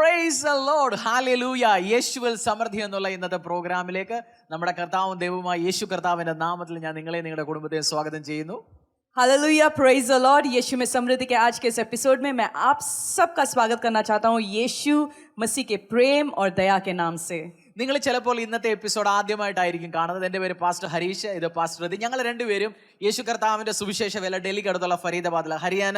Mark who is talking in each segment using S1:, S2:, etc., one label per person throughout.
S1: Praise the Lord, hallelujah. യേശുവിൽ സമൃദ്ധി എന്നുള്ള ഇന്നത്തെ പ്രോഗ്രാമിലേക്ക് നമ്മുടെ കർത്താവും ദൈവവുമായ യേശു കർത്താവിന്റെ നാമത്തിൽ ഞാൻ നിങ്ങളെ നിങ്ങളുടെ കുടുംബത്തെ സ്വാഗതം ചെയ്യുന്നു.
S2: Hallelujah, praise the Lord. यीशु में समृद्धि के आज के इस एपिसोड में मैं आप सबका स्वागत करना चाहता हूँ यीशु मसीह के प्रेम और दया के नाम से.
S1: നിങ്ങൾ ചിലപ്പോൾ ഇന്നത്തെ എപ്പിസോഡ് ആദ്യമായിട്ടായിരിക്കും കാണുന്നത്. എൻ്റെ പേര് പാസ്റ്റർ ഹരീഷ്, ഇത് പാസ്റ്റർ രതി. ഞങ്ങൾ രണ്ടുപേരും യേശു കർത്താവിന്റെ സുവിശേഷ വേല ഡൽഹിക്ക് അടുത്തുള്ള ഫരീദാബാദിൽ ഹരിയാന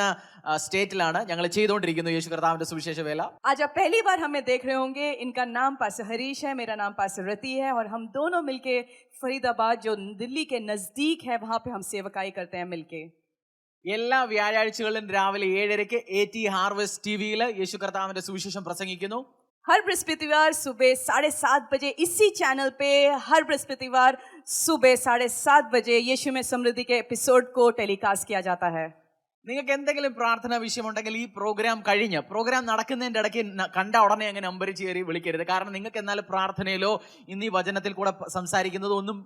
S1: സ്റ്റേറ്റിലാണ് ഞങ്ങൾ ചെയ്തുകൊണ്ടിരിക്കുന്നു യേശു കർത്താവിന്റെ സുവിശേഷ വേല.
S2: आज आप पहली बार हमें देख रहे होंगे. इनका नाम पास्टर हरीश है, मेरा नाम पास्टर रति है और हम दोनों मिलके फरीदाबाद जो दिल्ली के नजदीक है वहाँ पे हम सेवकाई करते हैं मिलके.
S1: എല്ലാ വ്യാഴാഴ്ചകളിലും രാവിലെ 7:30 AT ഹാർവെസ്റ്റ് ടിവിയിൽ യേശു കർത്താവിന്റെ സുവിശേഷം പ്രസംഗിക്കുന്നു.
S2: हर बृहस्पतिवार सुबह 7:30 बजे इसी चैनल पे हर बृहस्पतिवार सुबह 7:30 बजे यीशु में समृद्धि के एपिसोड को टेलीकास्ट किया जाता है.
S1: നിങ്ങൾക്ക് എന്തെങ്കിലും പ്രാർത്ഥനാ വിഷയമുണ്ടെങ്കിൽ ഈ പ്രോഗ്രാം നടക്കുന്നതിൻ്റെ ഇടയ്ക്ക് കണ്ട ഉടനെ അങ്ങനെ നമ്പറിച്ച് കയറി വിളിക്കരുത്. കാരണം നിങ്ങൾക്ക് എന്നാലും പ്രാർത്ഥനയിലോ ഇന്ന് ഈ വചനത്തിൽ കൂടെ സംസാരിക്കുന്നതോ ഒന്നും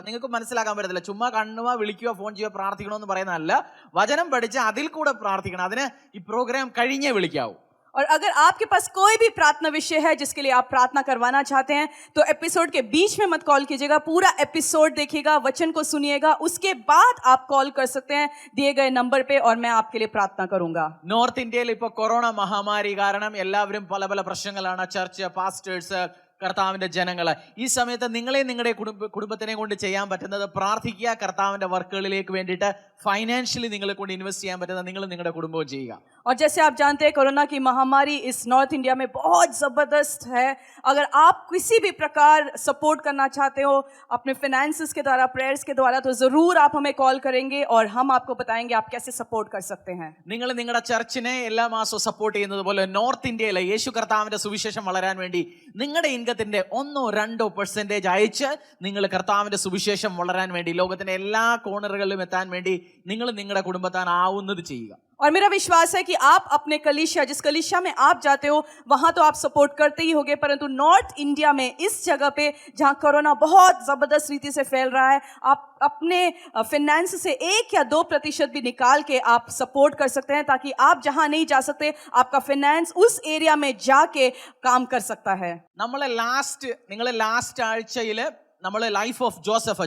S1: നിങ്ങൾക്ക് മനസ്സിലാക്കാൻ പറ്റത്തില്ല. ചുമ്മാ കാണുക, വിളിക്കുക, ഫോൺ ചെയ്യുക, പ്രാർത്ഥിക്കണമെന്ന് പറയുന്നതല്ല. വചനം പഠിച്ച് അതിൽ കൂടെ പ്രാർത്ഥിക്കണം. അതിന് ഈ പ്രോഗ്രാം കഴിഞ്ഞേ വിളിക്കാവൂ.
S2: और अगर आपके पास कोई भी प्रार्थना विषय है जिसके लिए आप प्रार्थना करवाना चाहते हैं तो एपिसोड के बीच में मत कॉल कीजिएगा. पूरा एपिसोड देखिएगा, वचन को सुनिएगा, उसके बाद आप कॉल कर सकते हैं दिए गए नंबर पे और मैं आपके लिए प्रार्थना करूंगा.
S1: നോർത്ത് ഇന്ത്യയിൽ ഇപ്പോൾ കൊറോണ മഹാമാരി കാരണം എല്ലാവരും പല പല പ്രശ്നങ്ങളാണ്. ചർച്ച്, പാസ്റ്റേഴ്സ്, കർത്താവിന്റെ ജനങ്ങള്. ഈ സമയത്ത് നിങ്ങളെ നിങ്ങളുടെ കുടുംബത്തിനെ കൊണ്ട് ചെയ്യാൻ പറ്റുന്നത് പ്രാർത്ഥിക്കുക. കർത്താവിന്റെ വർക്കുകളിലേക്ക് വേണ്ടിയിട്ട് ഫൈനാൻഷ്യലി നിങ്ങളെ കൊണ്ട് ഇൻവെസ്റ്റ് ചെയ്യാൻ പറ്റുന്നത് നിങ്ങൾ നിങ്ങളുടെ കുടുംബവും ചെയ്യുക.
S2: और जैसे आप जानते हैं कोरोना की महामारी इस नॉर्थ इंडिया में बहुत ज़बरदस्त है. अगर आप किसी भी प्रकार सपोर्ट करना चाहते हो अपने फाइनेंसेस के द्वारा, प्रेयर्स के द्वारा, तो ज़रूर आप हमें कॉल करेंगे और हम आपको बताएंगे आप कैसे सपोर्ट कर सकते हैं.
S1: നിങ്ങൾ നിങ്ങളുടെ ചർച്ചിനെ എല്ലാ മാസവും സപ്പോർട്ട് ചെയ്യുന്നത് പോലെ നോർത്ത് ഇന്ത്യയിലെ യേശു കർത്താവിന്റെ സുവിശേഷം വളരാൻ വേണ്ടി നിങ്ങളുടെ ഇൻകത്തിന്റെ 1-2% അയച്ച് നിങ്ങൾ കർത്താവിന്റെ സുവിശേഷം വളരാൻ വേണ്ടി ലോകത്തിന്റെ എല്ലാ കോണറുകളിലും എത്താൻ വേണ്ടി നിങ്ങൾ നിങ്ങളുടെ കുടുംബത്താൻ ആവുന്നത് ചെയ്യുക.
S2: और मेरा विश्वास है कि आप अपने कलीसिया, जिस कलीसिया में आप जाते हो वहाँ तो आप सपोर्ट करते ही होंगे, परंतु नॉर्थ इंडिया में इस जगह पे जहाँ कोरोना बहुत ज़बरदस्त रीति से फैल रहा है, आप अपने फाइनेंस से 1 या 2% भी निकाल के आप सपोर्ट कर सकते हैं ताकि आप जहाँ नहीं जा सकते आपका फाइनेंस उस एरिया में जाके काम कर सकता है.
S1: നിങ്ങളെ ലാസ്റ്റ് ആഴ്ചയിൽ നമ്മൾ ലൈഫ് ഓഫ്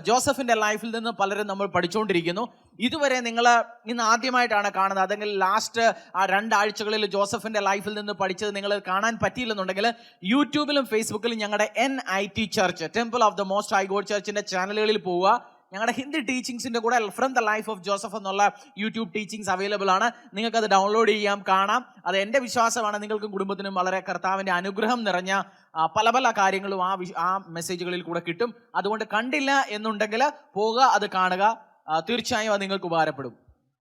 S1: ജോസഫിന്റെ ലൈഫിൽ നിന്ന് പലരും നമ്മൾ പഠിച്ചുകൊണ്ടിരിക്കുന്നു. ഇതുവരെ നിങ്ങൾ ഇന്ന് ആദ്യമായിട്ടാണ് കാണുന്നത്, അതെങ്കിൽ ലാസ്റ്റ് 2 ആഴ്ചകളിൽ ജോസഫിന്റെ ലൈഫിൽ നിന്ന് പഠിച്ചത് നിങ്ങൾ കാണാൻ പറ്റിയില്ലെന്നുണ്ടെങ്കിൽ യൂട്യൂബിലും ഫേസ്ബുക്കിലും ഞങ്ങളുടെ NIT church, Temple of the Most High God ചർച്ചിന്റെ ചാനലുകളിൽ പോവുക. ഞങ്ങളുടെ ഹിന്ദി ടീച്ചിങ്സിന്റെ കൂടെ from the life of Joseph എന്നുള്ള യൂട്യൂബ് ടീച്ചിങ്സ് അവൈലബിൾ ആണ്. നിങ്ങൾക്കത് ഡൗൺലോഡ് ചെയ്യാം, കാണാം. അത് എൻ്റെ വിശ്വാസമാണ് നിങ്ങൾക്കും കുടുംബത്തിനും വളരെ കർത്താവിന്റെ അനുഗ്രഹം നിറഞ്ഞ പല പല കാര്യങ്ങളും ആ മെസ്സേജുകളിൽ കൂടെ കിട്ടും. അതുകൊണ്ട് കണ്ടില്ല എന്നുണ്ടെങ്കിൽ പോകുക, അത് കാണുക. തീർച്ചയായും അത് നിങ്ങൾക്ക് ഉപകാരപ്പെടും.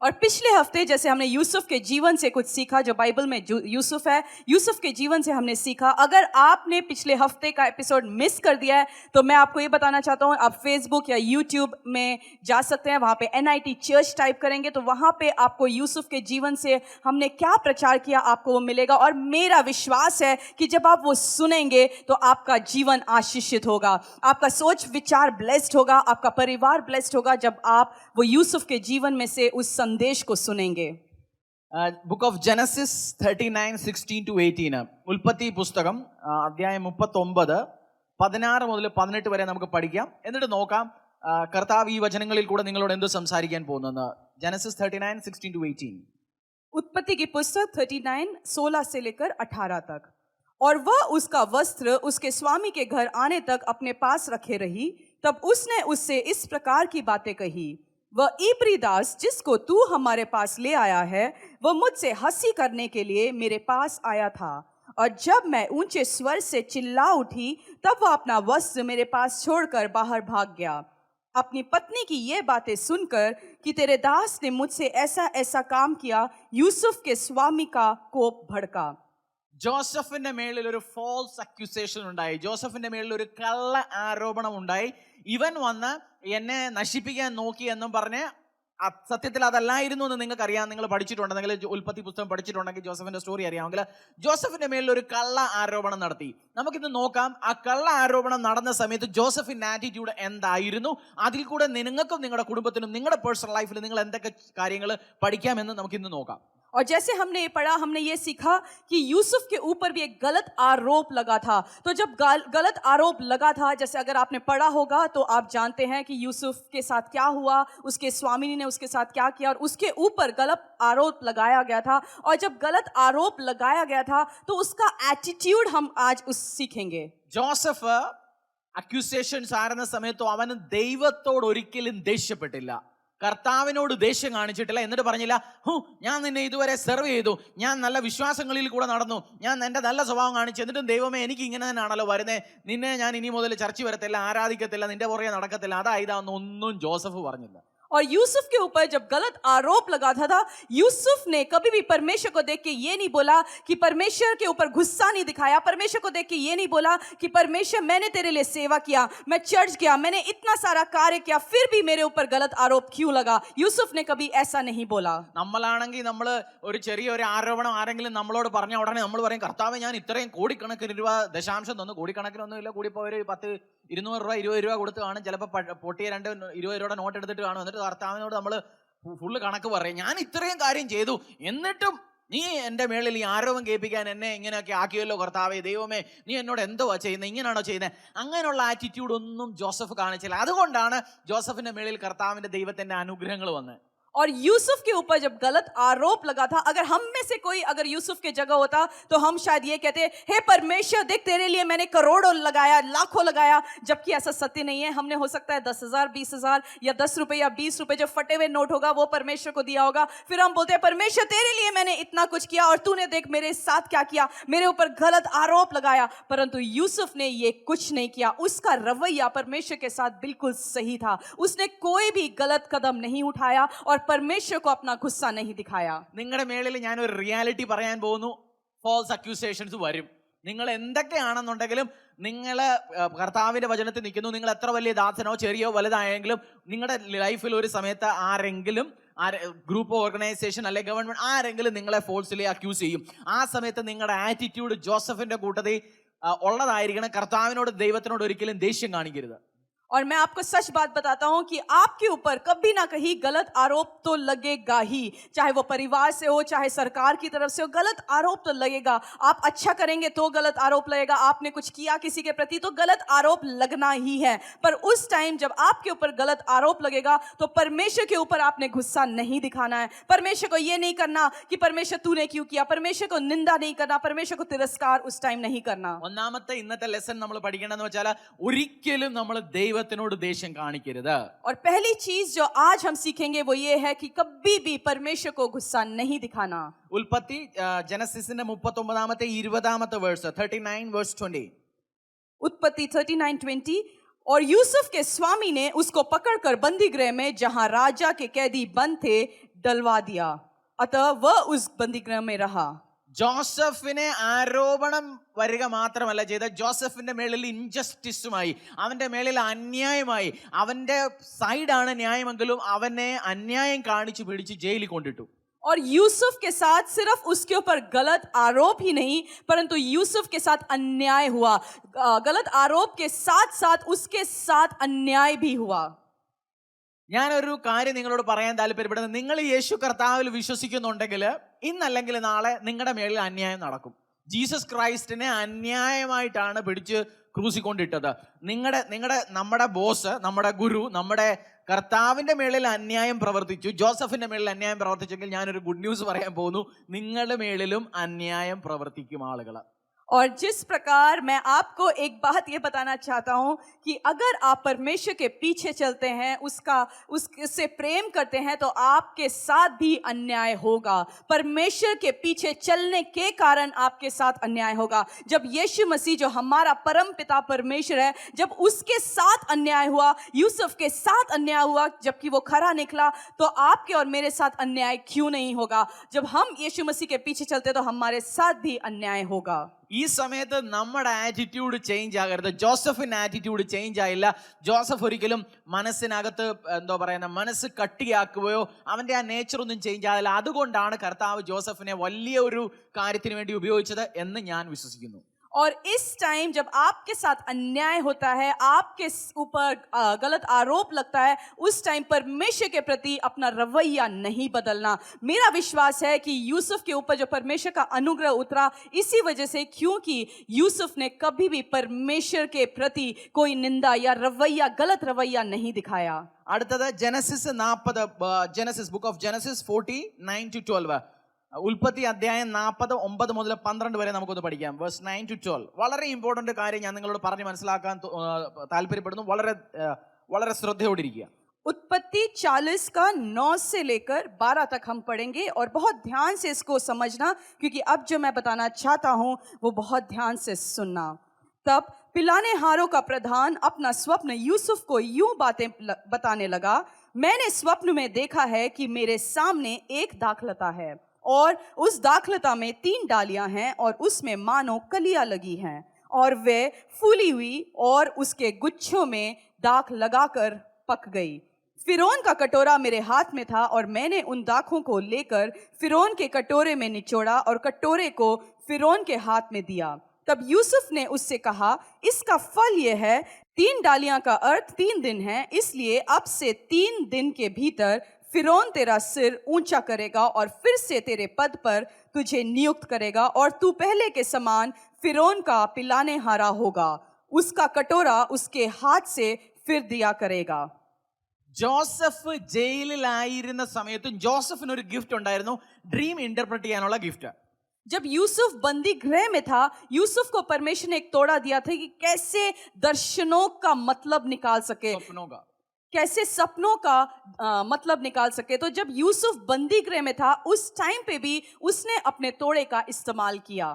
S2: और पिछले हफ्ते जैसे हमने यूसुफ के जीवन से कुछ सीखा, जो बाइबल में यूसुफ है, यूसुफ के जीवन से हमने सीखा. अगर आपने पिछले हफ्ते का एपिसोड मिस कर दिया है तो मैं आपको ये बताना चाहता हूँ, आप फेसबुक या यूट्यूब में जा सकते हैं. वहाँ पे NIT चर्च टाइप करेंगे तो वहाँ पे आपको यूसुफ के जीवन से हमने क्या प्रचार किया आपको वो मिलेगा. और मेरा विश्वास है कि जब आप वो सुनेंगे तो आपका जीवन आशीषित होगा, आपका सोच विचार ब्लेस्ड होगा, आपका परिवार ब्लेस्ड होगा जब आप वो यूसुफ के जीवन में से उस संदेश को सुनेंगे.
S1: ബുക്ക് ഓഫ് ജനസിസ് 39:16-18, ഉൽപ്പത്തി പുസ്തകം അധ്യായം 39:16 മുതൽ 18 വരെ നമുക്ക് പഠിക്കാം. എന്നിട്ട് നോക്കാം കർത്താവ് ഈ വചനങ്ങളിൽ കൂടെ നിങ്ങളോട് എന്ത് സംസാരിക്കാൻ പോകുന്നത്. ജനസിസ് 39:16-18.
S2: उत्पत्ति की पुस्तक 39:16 से लेकर 18 तक. और वह उसका वस्त्र उसके स्वामी के घर आने तक अपने पास रखे रही. तब उसने उससे इस प्रकार की बातें कही, वह इब्री दास जिसको तू हमारे पास ले आया है वह मुझसे हंसी करने के लिए मेरे पास आया था. और जब मैं ऊंचे स्वर से चिल्ला उठी तब वह अपना वस्त्र मेरे पास छोड़कर बाहर भाग गया. अपनी पत्नी की ये बातें सुनकर कि तेरे दास ने मुझसे ऐसा ऐसा काम किया, यूसुफ के स्वामी का कोप भड़का.
S1: ജോസഫിന്റെ മേളിൽ ഒരു ഫോൾസ് അക്യൂസേഷൻ ഉണ്ടായി. ജോസഫിന്റെ മേളിൽ ഒരു കള്ള ആരോപണം ഉണ്ടായി. ഇവൻ വന്ന് എന്നെ നശിപ്പിക്കാൻ നോക്കി എന്നും പറഞ്ഞ് സത്യത്തിൽ അതല്ലായിരുന്നു എന്ന് നിങ്ങൾക്ക് അറിയാം. നിങ്ങൾ പഠിച്ചിട്ടുണ്ടെങ്കിൽ, ഉൽപ്പത്തി പുസ്തകം പഠിച്ചിട്ടുണ്ടെങ്കിൽ, ജോസഫിന്റെ സ്റ്റോറി അറിയാമെങ്കിൽ, ജോസഫിന്റെ മേളിൽ ഒരു കള്ള ആരോപണം നടത്തി. നമുക്കിന്ന് നോക്കാം ആ കള്ള ആരോപണം നടന്ന സമയത്ത് ജോസഫിന്റെ ആറ്റിറ്റ്യൂഡ് എന്തായിരുന്നു. അതിൽ കൂടെ നിങ്ങൾക്കും നിങ്ങളുടെ കുടുംബത്തിനും നിങ്ങളുടെ പേഴ്സണൽ ലൈഫിൽ നിങ്ങൾ എന്തൊക്കെ കാര്യങ്ങൾ പഠിക്കാമെന്ന് നമുക്കിന്ന് നോക്കാം.
S2: और जैसे हमने ये पढ़ा, हमने ये सीखा कि यूसुफ के ऊपर भी एक गलत आरोप लगा था। तो जब गलत आरोप लगा था, जैसे अगर आपने पढ़ा होगा तो आप जानते हैं कि यूसुफ के साथ क्या हुआ, उसके स्वामिनी ने उसके साथ क्या किया, और उसके ऊपर गलत आरोप लगाया गया था। और जब गलत आरोप लगाया गया था तो उसका एटीट्यूड हम आज सीखेंगे।
S1: ജോസഫ് അക്യൂസേഷൻസ് ആയിരുന്ന സമയത്ത് അവന് ദൈവത്തോട് ഒരിക്കലും ദേഷ്യപ്പെട്ടില്ല, കർത്താവിനോട് ദേഷ്യം കാണിച്ചിട്ടില്ല. എന്നിട്ട് പറഞ്ഞില്ല, ഞാൻ നിന്നെ ഇതുവരെ സെർവ് ചെയ്തു, ഞാൻ നല്ല വിശ്വാസങ്ങളിൽ കൂടെ നടന്നു, ഞാൻ എൻ്റെ നല്ല സ്വഭാവം കാണിച്ചു, എന്നിട്ടും ദൈവമേ എനിക്ക് ഇങ്ങനെ തന്നെയാണല്ലോ വരുന്നത്, നിന്നെ ഞാൻ ഇനി മുതൽ ചർച്ച വരത്തില്ല, ആരാധിക്കത്തില്ല, നിന്റെ പുറകെ നടക്കത്തില്ല, അതായതാണെന്നൊന്നും ജോസഫ് പറഞ്ഞില്ല.
S2: और यूसुफ के ऊपर जब गलत आरोप लगा था, यूसुफ ने कभी भी परमेश्वर को देख के ये नहीं बोला कि परमेश्वर के ऊपर गुस्सा नहीं दिखाया, परमेश्वर को देख के ये नहीं बोला कि परमेश्वर मैंने तेरे लिए सेवा किया, मैं चर्च गया, मैंने इतना सारा कार्य किया, फिर भी मेरे ऊपर गलत आरोप क्यों लगा। यूसुफ ने कभी ऐसा नहीं बोला।
S1: നമ്മളാണെങ്കിൽ നമ്മൾ ഒരു ചെറിയൊരു ആരോപണം ആരെങ്കിലും നമ്മളോട് പറഞ്ഞ ഉടനെ നമ്മൾ പറയും, കർത്താവേ ഞാൻ ഇത്രയും കോടിക്കണക്കിന് രൂപ ദശാംശം തന്നു, കോടിക്കണക്കിനൊന്നുമില്ല, കൂടിപ്പോ ഒരു 10-200 രൂപ 20 രൂപ കൊടുത്ത് കാണും, ചിലപ്പോൾ പൊട്ടിയ 2-20 രൂപയുടെ നോട്ട് എടുത്തിട്ട് കാണും. എന്നിട്ട് കർത്താവിനോട് നമ്മൾ ഫുള്ള് കണക്ക് പറയും, ഞാൻ ഇത്രയും കാര്യം ചെയ്തു, എന്നിട്ടും നീ എൻ്റെ മേളിൽ ഈ ആരോപം കേൾപ്പിക്കാൻ എന്നെ ഇങ്ങനെയൊക്കെ ആക്കിയല്ലോ കർത്താവേ, ദൈവമേ നീ എന്നോട് എന്തുവാ ചെയ്യുന്നത്, ഇങ്ങനെയാണോ ചെയ്യുന്നത്? അങ്ങനെയുള്ള ആറ്റിറ്റ്യൂഡ് ഒന്നും ജോസഫ് കാണിച്ചില്ല. അതുകൊണ്ടാണ് ജോസഫിന്റെ മേളിൽ കർത്താവിന്റെ ദൈവത്തിന്റെ അനുഗ്രഹങ്ങൾ വന്നത്.
S2: और यूसुफ के ऊपर जब गलत आरोप लगा था, अगर हम में से कोई अगर यूसुफ के जगह होता तो हम शायद ये कहते, हे परमेश्वर देख तेरे लिए मैंने करोड़ों लगाया, लाखों लगाया, जबकि ऐसा सत्य नहीं है। हमने हो सकता है 10,000 20,000 या 10 रुपए या 20 रुपए जो फटे हुए नोट होगा वो परमेश्वर को दिया होगा। फिर हम बोलते हैं, परमेश्वर तेरे लिए मैंने इतना कुछ किया और तूने देख मेरे साथ क्या किया, मेरे ऊपर गलत आरोप लगाया। परंतु यूसुफ ने ये कुछ नहीं किया, उसका रवैया परमेश्वर के साथ बिल्कुल सही था। उसने कोई भी गलत कदम नहीं उठाया और परमेश्वर को अपना गुस्सा नहीं दिखाया।
S1: നിങ്ങളുടെ മേളിൽ ഞാൻ ഒരു റിയാലിറ്റി പറയാൻ പോകുന്നു. ഫോൾസ് അക്യൂസേഷൻസ് വരും. നിങ്ങൾ എന്തൊക്കെയാണെന്നുണ്ടെങ്കിലും നിങ്ങൾ കർത്താവിന്റെ വചനത്തിൽ നിൽക്കുന്നു, നിങ്ങൾ എത്ര വലിയ ദാസനോ ചെറിയോ വലുതായെങ്കിലും നിങ്ങളുടെ ലൈഫിൽ ഒരു സമയത്ത് ആരെങ്കിലും ഗ്രൂപ്പ് ഓർഗനൈസേഷൻ അല്ലെങ്കിൽ ഗവൺമെന്റ് ആരെങ്കിലും നിങ്ങളെ ഫോൾസ്ലി അക്യൂസ് ചെയ്യും. ആ സമയത്ത് നിങ്ങളുടെ ആറ്റിറ്റ്യൂഡ് ജോസഫിന്റെ കൂട്ടത്തിൽ ഉള്ളതായിരിക്കണം. കർത്താവിനോട് ദൈവത്തിനോട് ഒരിക്കലും ദേഷ്യം കാണിക്കരുത്.
S2: और मैं आपको सच बात बताता हूं कि आपके ऊपर कभी ना कहीं गलत आरोप तो लगेगा ही, चाहे वो परिवार से हो, चाहे सरकार की तरफ से हो, गलत आरोप तो लगेगा। आप अच्छा करेंगे तो गलत आरोप लगेगा, आपने कुछ किया किसी के प्रति तो गलत आरोप लगना ही है। पर उस टाइम जब आपके ऊपर गलत आरोप लगेगा तो परमेश्वर के ऊपर आपने गुस्सा नहीं दिखाना है। परमेश्वर को यह नहीं करना कि परमेश्वर तूने क्यों किया, परमेश्वर को निंदा नहीं करना, परमेश्वर को तिरस्कार उस टाइम नहीं करना।
S1: ഒന്നാമത്തെ ഇന്നത്തെ ലെസൺ നമ്മൾ പഠിക്കേണ്ടതെന്ന് വെച്ചാൽ ഒരിക്കലും നമ്മൾ ദൈവത്തിനോട് ദേഷ്യം കാണിക്കരുത്.
S2: और पहली चीज जो आज हम सीखेंगे वो ये है कि कभी भी परमेश्वर को गुस्सा नहीं दिखाना।
S1: ഉൽപ്പത്തി ജനസിസിന്റെ 39-ാമത്തെ 20-ാമത്തെ വേഴ്സ് 39:20.
S2: उत्पत्ति 39:20। और यूसुफ के स्वामी ने उसको पकड़कर बंदी गृह में जहां राजा के कैदी बंद थे डलवा दिया, अतः वह उस बंदी गृह में रहा।
S1: ജോസഫിനെ ആരോപണം വരിക മാത്രമല്ല ചെയ്ത, ജോസഫിന്റെ മേളിൽ ഇൻജസ്റ്റിസുമായി, അവന്റെ മേളിൽ അന്യായമായി, അവന്റെ സൈഡാണ് ന്യായമെങ്കിലും അവനെ അന്യായം കാണിച്ചു പിടിച്ച് ജയിലിൽ കൊണ്ടിട്ടു.
S2: और यूसुफ के साथ सिर्फ उसके ऊपर गलत आरोप ही नहीं परंतु यूसुफ के साथ अन्याय हुआ। गलत आरोप के साथ साथ उसके साथ अन्याय भी हुआ।
S1: ഞാനൊരു കാര്യം നിങ്ങളോട് പറയാൻ താല്പര്യപ്പെടുന്നത്, നിങ്ങൾ യേശു കർത്താവിൽ വിശ്വസിക്കുന്നുണ്ടെങ്കിൽ ഇന്നല്ലെങ്കിൽ നാളെ നിങ്ങളുടെ മേളിൽ അന്യായം നടക്കും. ജീസസ് ക്രൈസ്റ്റിനെ അന്യായമായിട്ടാണ് പിടിച്ച് ക്രൂസിക്കൊണ്ടിട്ടത്. നമ്മുടെ ബോസ്, നമ്മുടെ ഗുരു, നമ്മുടെ കർത്താവിന്റെ മേളിൽ അന്യായം പ്രവർത്തിച്ചു, ജോസഫിന്റെ മേളിൽ അന്യായം പ്രവർത്തിച്ചെങ്കിൽ ഞാനൊരു ഗുഡ് ന്യൂസ് പറയാൻ പോകുന്നു, നിങ്ങളുടെ മേളിലും അന്യായം പ്രവർത്തിക്കും ആളുകൾ.
S2: और जिस प्रकार मैं आपको एक बात ये बताना चाहता हूँ कि अगर आप परमेश्वर के पीछे चलते हैं, उससे प्रेम करते हैं, तो आपके साथ भी अन्याय होगा। परमेश्वर के पीछे चलने के कारण आपके साथ अन्याय होगा। जब यीशु मसीह जो हमारा परम पिता परमेश्वर है, जब उसके साथ अन्याय हुआ, यूसुफ के साथ अन्याय हुआ, जबकि वो खरा निकला, तो आपके और मेरे साथ अन्याय क्यों नहीं होगा? जब हम यीशु मसीह के पीछे चलते तो हमारे साथ भी अन्याय होगा।
S1: ഈ സമയത്ത് നമ്മുടെ ആറ്റിറ്റ്യൂഡ് ചേഞ്ച് ആകരുത്. ജോസഫിന്റെ ആറ്റിറ്റ്യൂഡ് ചേഞ്ച് ആയില്ല. ജോസഫ് ഒരിക്കലും മനസ്സിനകത്ത് മനസ്സ് കട്ടിയാക്കുകയോ അവന്റെ ആ നേച്ചർ ഒന്നും ചേഞ്ച് ആകില്ല. അതുകൊണ്ടാണ് കർത്താവ് ജോസഫിനെ വലിയ ഒരു കാര്യത്തിന് വേണ്ടി ഉപയോഗിച്ചത് എന്ന് ഞാൻ വിശ്വസിക്കുന്നു.
S2: और इस टाइम जब आपके साथ अन्याय होता है, आपके ऊपर गलत आरोप लगता है, उस टाइम परमेश्वर के प्रति अपना रवैया नहीं बदलना। मेरा विश्वास है कि यूसुफ के ऊपर जो परमेश्वर का अनुग्रह उतरा इसी वजह से, क्योंकि यूसुफ ने कभी भी परमेश्वर के प्रति कोई निंदा या रवैया, गलत रवैया नहीं दिखाया।
S1: അടുത്തത് Genesis 40, Genesis book of Genesis 40:9-12. ഉൽപ്പത്തി അധ്യായം 40 9 മുതൽ 12 വരെ നമുക്കൊന്ന് പഠിക്കാം. വേഴ്സ് 9-12. വളരെ ഇമ്പോർട്ടന്റ് കാര്യം ഞാൻ നിങ്ങളോട് പറഞ്ഞ് മനസ്സിലാക്കാൻ താല്പര്യപ്പെടുന്നു. വളരെ ശ്രദ്ധയോടിരിക്കുക.
S2: उत्पत्ति 40 का 9 से लेकर 12 तक हम पढ़ेंगे और बहुत ध्यान से इसको समझना, क्योंकि अब जो मैं बताना चाहता हूं वो बहुत ध्यान से सुनना। तब पिलाने हारों का प्रधान अपना स्वप्न यूसुफ को यूं बातें बताने लगा, मैंने स्वप्न में देखा है कि मेरे सामने एक दाखलता है और उस दाखलता में 3 डालियां हैं और उसमें मानो कलियां लगी हैं और वे फूली हुई और उसके गुच्छों में दाख लगाकर पक गई। फिरौन का कटोरा मेरे हाथ में था और मैंने उन दाखों को लेकर फिरौन के कटोरे में निचोड़ा और कटोरे को फिरौन के हाथ में दिया। तब यूसुफ ने उससे कहा, इसका फल यह है, 3 डालियां का अर्थ 3 दिन है, इसलिए अब से 3 दिन के भीतर फिरौन तेरा सिर ऊंचा करेगा और फिर से तेरे पद पर तुझे नियुक्त करेगा और तू पहले के समान फिरौन का पिलाने हारा होगा, उसका कटोरा उसके हाथ से फिर दिया करेगा।
S1: ജോസഫ് ജയിലിലായിരുന്ന സമയത്തും ജോസഫിന് ഒരു ഗിഫ്റ്റ് ഉണ്ടായിരുന്നു, ഡ്രീം ഇന്റർപ്രറ്റ് ചെയ്യാനുള്ള ഗിഫ്റ്റ്.
S2: जब यूसुफ बंदी गृह में था, यूसुफ को परमेश्वर ने एक तोड़ा दिया था कि कैसे दर्शनों का मतलब निकाल सके, कैसे सपनों का मतलब निकाल सके। तो जब यूसुफ बंदी गृह में था, उस टाइम पे भी उसने अपने तोड़े का इस्तेमाल किया।